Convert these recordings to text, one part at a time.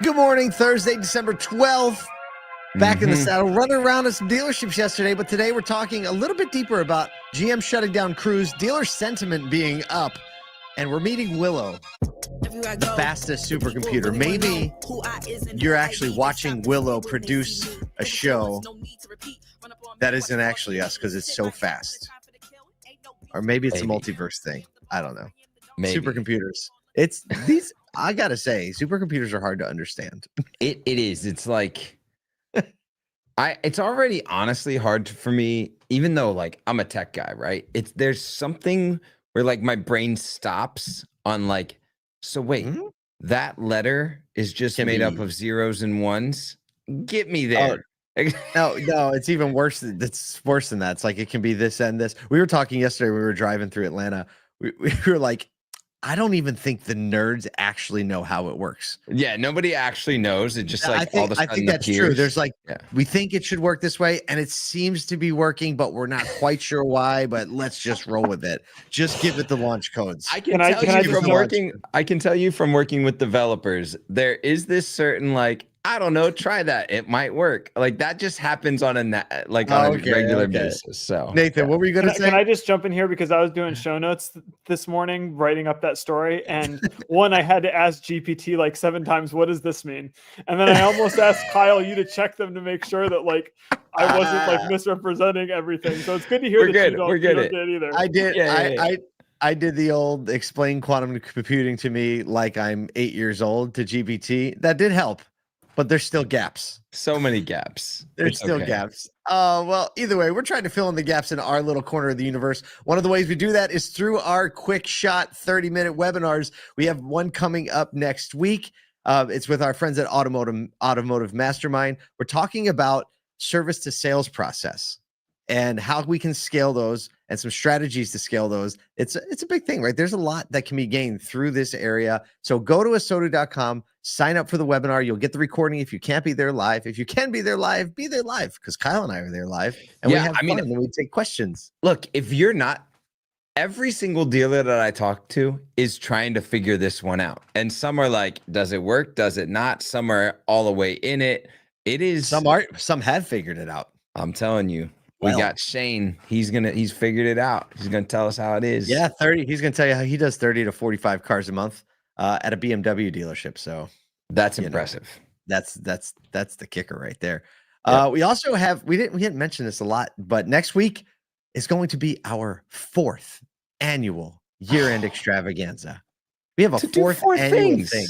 Good morning, Thursday, December 12th. Back in the saddle, running around at some dealerships yesterday, but today we're talking a little bit deeper about GM shutting down Cruise, dealer sentiment being up, and we're meeting Willow, the fastest supercomputer. Maybe you're actually watching Willow produce a show that isn't actually us because it's so fast. Or maybe it's a multiverse thing. I don't know. Maybe. Supercomputers. It's these, I gotta say, supercomputers are hard to understand. It is. It's like it's already honestly hard for me, even though like I'm a tech guy, right? There's something where like my brain stops on like, so wait, that letter is just made up of zeros and ones. Get me there. No, it's even worse. It's worse than that. It's like it can be this and this. We were talking yesterday. We were driving through Atlanta. We were like, I don't even think the nerds actually know how it works. Yeah, nobody actually knows. It just like I think that's true. There's like we think it should work this way, and it seems to be working, but we're not quite sure why. But let's just roll with it. Just give it the launch codes. I can tell you from working with developers, there is this certain like, I don't know, try that. It might work. Like that just happens on a regular basis. So Nathan, what were you going to say? Can I just jump in here because I was doing show notes this morning, writing up that story, and I had to ask GPT like 7 times, what does this mean? And then I almost asked Kyle you to check them to make sure that like I wasn't like misrepresenting everything. So it's good to hear you don't get it either. I did. I did the old explain quantum computing to me like I'm 8 years old to GPT. That did help. But there's still gaps. So many gaps. There's still gaps. Well, either way, we're trying to fill in the gaps in our little corner of the universe. One of the ways we do that is through our quick shot 30-minute webinars. We have one coming up next week. It's with our friends at Automotive Mastermind. We're talking about service to sales process and how we can scale those and some strategies to scale those. It's a big thing, right? There's a lot that can be gained through this area. So go to asoto.com, sign up for the webinar. You'll get the recording if you can't be there live. If you can be there live, because Kyle and I are there live. And we have fun and we take questions. Look, if you're not, every single dealer that I talk to is trying to figure this one out. And some are like, does it work? Does it not? Some are all the way in it. It is. Some have figured it out. I'm telling you. We got Shane. He's figured it out. He's gonna tell us how it is. Yeah, 30. He's gonna tell you how he does 30 to 45 cars a month at a BMW dealership. So that's impressive. That's the kicker right there. We also have we didn't mention this a lot, but next week is going to be our 4th annual year-end extravaganza. We have a fourth annual thing.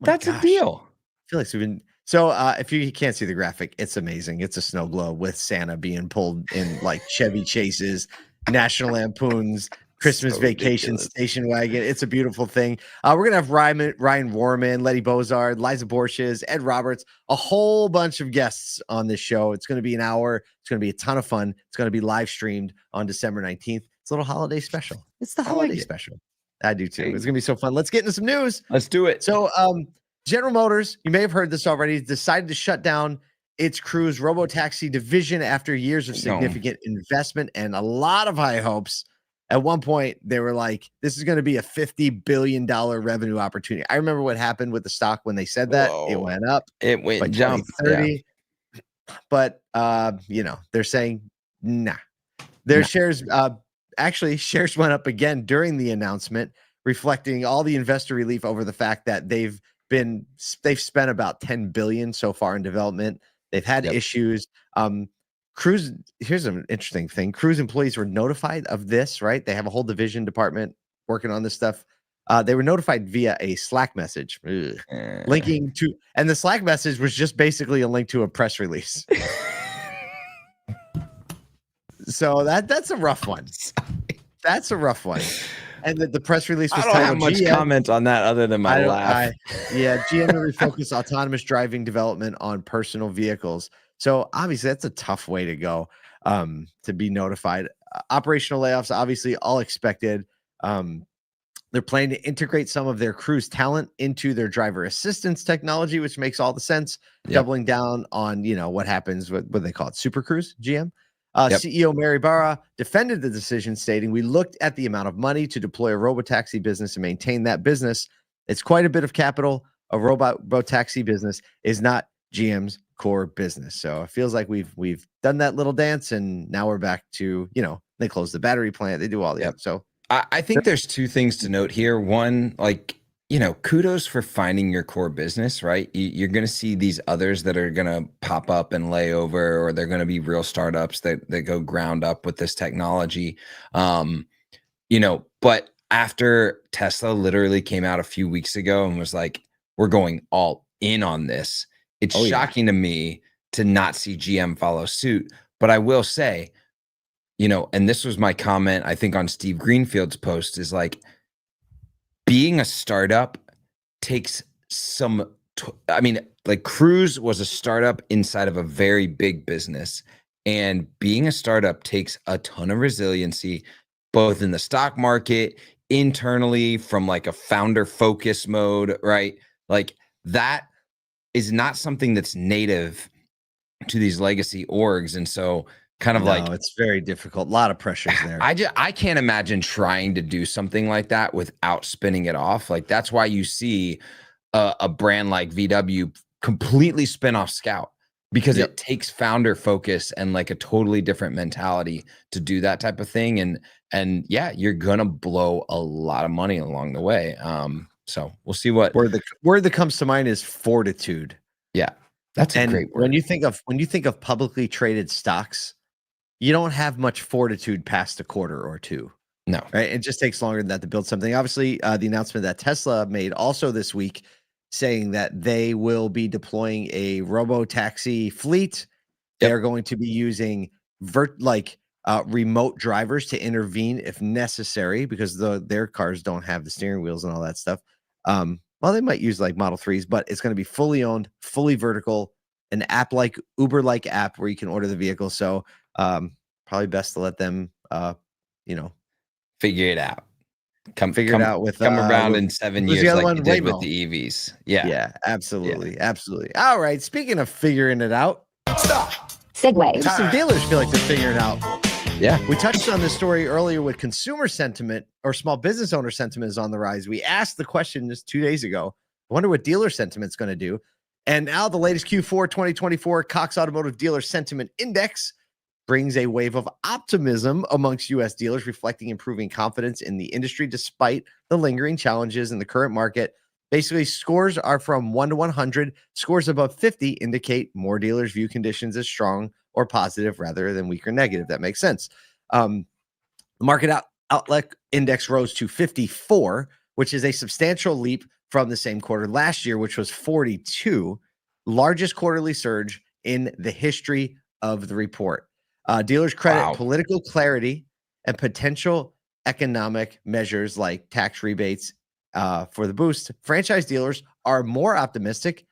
That's a deal. I feel like we've been. So if you can't see the graphic, it's amazing. It's a snow globe with Santa being pulled in like Chevy Chases, National Lampoons, Christmas Vacation station wagon. It's a beautiful thing. We're going to have Ryan Warman, Letty Bozard, Liza Borges, Ed Roberts, a whole bunch of guests on this show. It's going to be an hour. It's going to be a ton of fun. It's going to be live streamed on December 19th. It's a little holiday special. It's the holiday special. I do too. It's going to be so fun. Let's get into some news. Let's do it. So, General Motors, you may have heard this already, decided to shut down its Cruise robotaxi division after years of significant investment and a lot of high hopes. At one point, they were like, this is going to be a $50 billion revenue opportunity. I remember what happened with the stock when they said that. It went up. It went jump. 30. Yeah. But, they're saying, nah. Their shares, shares went up again during the announcement, reflecting all the investor relief over the fact that they've spent about $10 billion so far in development. They've had issues. Cruise, here's an interesting thing. Cruise employees were notified of this, right? They have a whole division department working on this stuff. They were notified via a Slack message linking to, and the Slack message was just basically a link to a press release. So that's a rough one. That's a rough one. And the press release was I don't have much comment on that other than my laugh. GM to refocus autonomous driving development on personal vehicles. So obviously that's a tough way to go to be notified. Operational layoffs, obviously all expected. They're planning to integrate some of their Cruise talent into their driver assistance technology, which makes all the sense. Doubling down on, what happens with what they call it, Super Cruise, GM. CEO Mary Barra defended the decision, stating, "We looked at the amount of money to deploy a robotaxi business and maintain that business. It's quite a bit of capital. a robotaxi business is not GM's core business. So it feels like we've done that little dance, and now we're back to, they close the battery plant, they do all the other. So I think there's two things to note here. One, like, kudos for finding your core business, right? You're going to see these others that are going to pop up and lay over, or they're going to be real startups that go ground up with this technology. But after Tesla literally came out a few weeks ago and was like, we're going all in on this, it's shocking to me to not see GM follow suit. But I will say, and this was my comment, I think, on Steve Greenfield's post, is like, being a startup takes like Cruise was a startup inside of a very big business, and being a startup takes a ton of resiliency, both in the stock market, internally, from like a founder focus mode, right? Like, that is not something that's native to these legacy orgs. And so it's very difficult. A lot of pressures there. I can't imagine trying to do something like that without spinning it off. Like, that's why you see a brand like VW completely spin off Scout, because it takes founder focus and like a totally different mentality to do that type of thing. And yeah, you're gonna blow a lot of money along the way. So we'll see what word that comes to mind is fortitude. Yeah, that's a great word. When you think of publicly traded stocks, you don't have much fortitude past a quarter or two. No, right? It just takes longer than that to build something. Obviously, the announcement that Tesla made also this week, saying that they will be deploying a robotaxi fleet. They're going to be using remote drivers to intervene if necessary, because their cars don't have the steering wheels and all that stuff. Well, they might use like Model 3s, but it's going to be fully owned, fully vertical, an app like Uber-like app where you can order the vehicle. So probably best to let them, figure it out. Come around in 7 years, like you did with the EVs. Yeah, absolutely. All right. Speaking of figuring it out, stop. Segue. Maybe some dealers feel like they're figuring it out. Yeah. We touched on this story earlier with consumer sentiment, or small business owner sentiment is on the rise. We asked the question just 2 days ago. I wonder what dealer sentiment's going to do. And now the latest Q4 2024 Cox Automotive Dealer Sentiment Index brings a wave of optimism amongst U.S. dealers, reflecting improving confidence in the industry despite the lingering challenges in the current market. Basically, scores are from 1 to 100. Scores above 50 indicate more dealers view conditions as strong or positive rather than weak or negative. That makes sense. The market outlook index rose to 54, which is a substantial leap from the same quarter last year, which was 42, largest quarterly surge in the history of the report. Dealers credit political clarity and potential economic measures like tax rebates for the boost. Franchise dealers are more optimistic,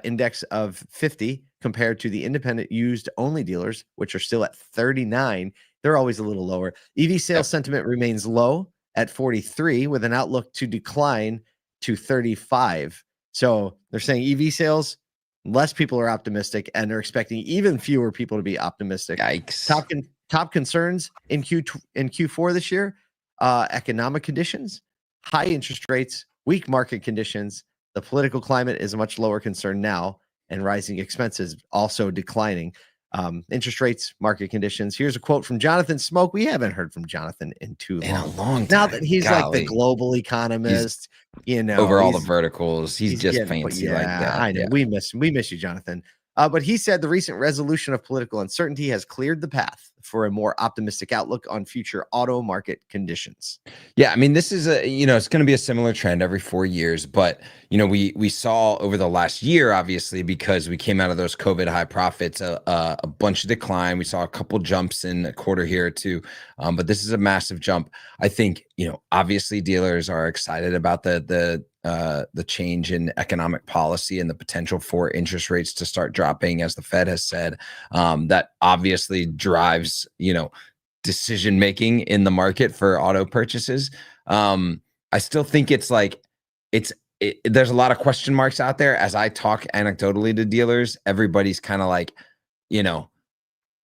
index of 50, compared to the independent used only dealers, which are still at 39. They're always a little lower. EV sales sentiment remains low at 43, with an outlook to decline to 35. So they're saying EV sales, less people are optimistic, and they're expecting even fewer people to be optimistic. Yikes. Top concerns in Q4 this year: economic conditions, high interest rates, weak market conditions. The political climate is a much lower concern now, and rising expenses also declining. Interest rates, market conditions. Here's a quote from Jonathan Smoke. We haven't heard from Jonathan in a long time. Now that he's like the global economist, over all the verticals, he's just fancy like that. I know. Yeah. We miss you, Jonathan. But he said the recent resolution of political uncertainty has cleared the path for a more optimistic outlook on future auto market conditions. Yeah, I mean, this is it's going to be a similar trend every 4 years, but we saw over the last year, obviously, because we came out of those COVID high profits, a bunch of decline. We saw a couple jumps in a quarter here or two, but this is a massive jump. I think obviously dealers are excited about the change in economic policy and the potential for interest rates to start dropping, as the Fed has said. That obviously drives decision making in the market for auto purchases. I still think there's a lot of question marks out there. As I talk anecdotally to dealers, everybody's kind of like,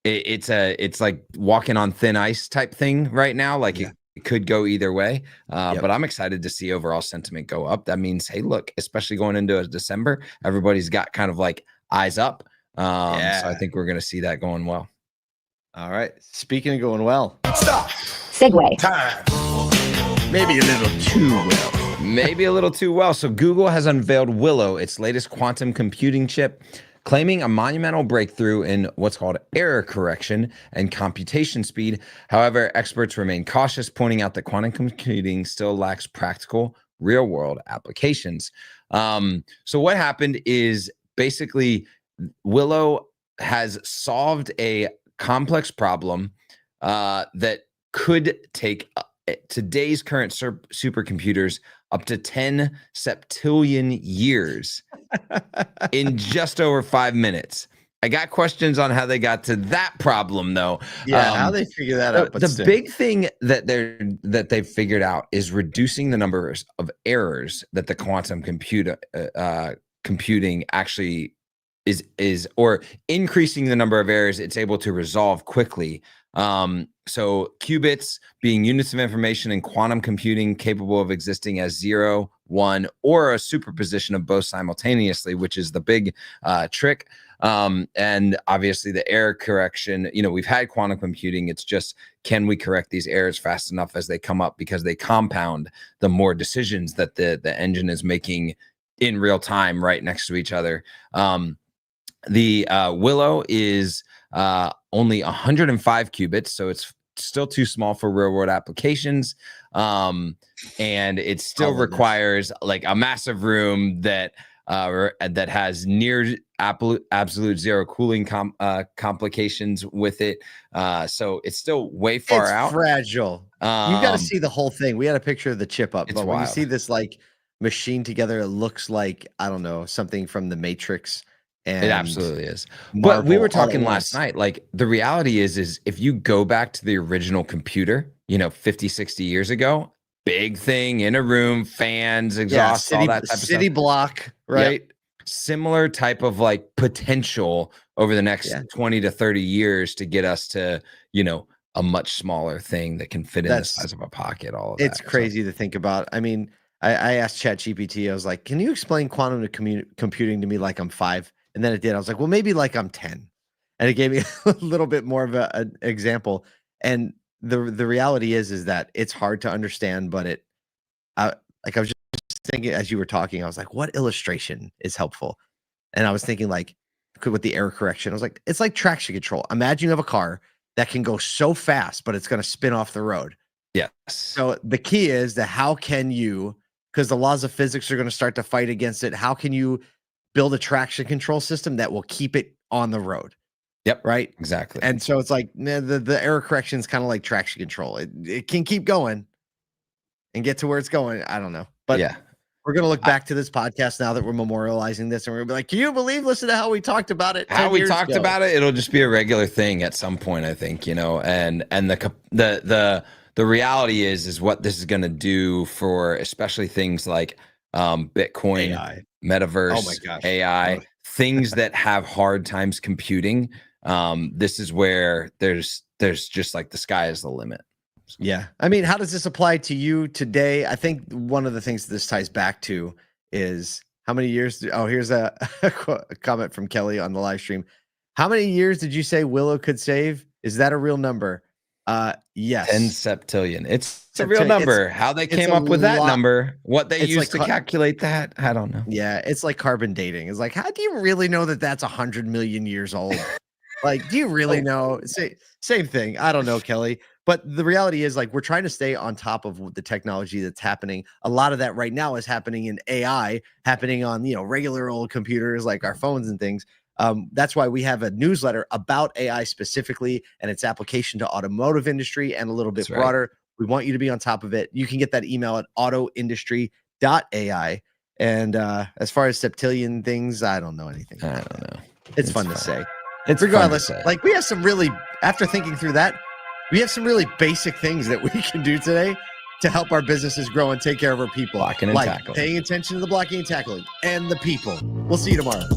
it's like walking on thin ice type thing right now. Like could go either way. Yep. But I'm excited to see overall sentiment go up. That means, hey, look, especially going into December, everybody's got kind of like eyes up. So I think we're going to see that going well. All right. Speaking of going well. Stop. Segue. Time. Maybe a little too well. Maybe a little too well. So Google has unveiled Willow, its latest quantum computing chip, claiming a monumental breakthrough in what's called error correction and computation speed. However, experts remain cautious, pointing out that quantum computing still lacks practical real-world applications. So what happened is basically Willow has solved a complex problem that could take today's current supercomputers up to 10 septillion years in just over 5 minutes. I got questions on how they got to that problem, though. Yeah, how they figure that out. But the big thing that they've figured out is reducing the numbers of errors that the quantum computing actually is or increasing the number of errors it's able to resolve quickly. So qubits being units of information in quantum computing capable of existing as 0, 1, or a superposition of both simultaneously, which is the big trick. And obviously the error correction, we've had quantum computing. It's just, can we correct these errors fast enough as they come up, because they compound the more decisions that the engine is making in real time right next to each other. The Willow is only 105 qubits, so it's still too small for real world applications. And it still requires like a massive room that has near absolute zero cooling complications with it. So it's still way far out. Fragile. You got to see the whole thing. We had a picture of the chip up, but when you see this like machine together, it looks like, I don't know, something from the Matrix. And it absolutely is. But we were talking last night, like the reality is if you go back to the original computer, 50, 60 years ago, big thing in a room, fans, exhaust, all that type of city stuff. block, right? Yep. Similar type of like potential over the next 20 to 30 years to get us to, a much smaller thing that can fit in the size of a pocket. All of that. It's crazy to think about. I mean, I asked ChatGPT, I was like, can you explain quantum computing to me like I'm 5? And then it did. I was like, well, maybe like I'm 10. And it gave me a little bit more of an example. And the reality is that it's hard to understand, but I was just thinking as you were talking, I was like, what illustration is helpful? And I was thinking like with the error correction, I was like, it's like traction control. Imagine you have a car that can go so fast, but it's going to spin off the road. Yes. So the key is that how can you, because the laws of physics are going to start to fight against it, how can you build a traction control system that will keep it on the road? Yep. Right. Exactly. And so it's like the error correction is kind of like traction control. It can keep going and get to where it's going. I don't know. But yeah, we're going to look back to this podcast now that we're memorializing this, and we're going to be like, can you believe, listen to how we talked about it? How we talked about it. It'll just be a regular thing at some point, I think, and the reality is what this is going to do for especially things like Bitcoin, AI. Metaverse, oh my gosh. AI, things that have hard times computing. This is where there's just like the sky is the limit. Yeah. I mean, how does this apply to you today? I think one of the things this ties back to is how many years? Here's a comment from Kelly on the live stream. How many years did you say Willow could save? Is that a real number? Yes. 10 septillion. It's a real number. How they came up with that number, what they used to calculate that, I don't know. Yeah, it's like carbon dating. It's like, how do you really know that that's 100 million years old? Like, do you really know? Same thing. I don't know, Kelly. But the reality is, like, we're trying to stay on top of the technology that's happening. A lot of that right now is happening in AI, happening on, regular old computers like our phones and things. That's why we have a newsletter about AI specifically and its application to automotive industry and a little bit broader. We want you to be on top of it. You can get that email at autoindustry.ai. And as far as septillion things, I don't know anything. I don't know. It's fun to say. It's regardless. Like, we have some really, after thinking through that, we have some really basic things that we can do today to help our businesses grow and take care of our people. Blocking and tackling. Paying attention to the blocking and tackling and the people. We'll see you tomorrow.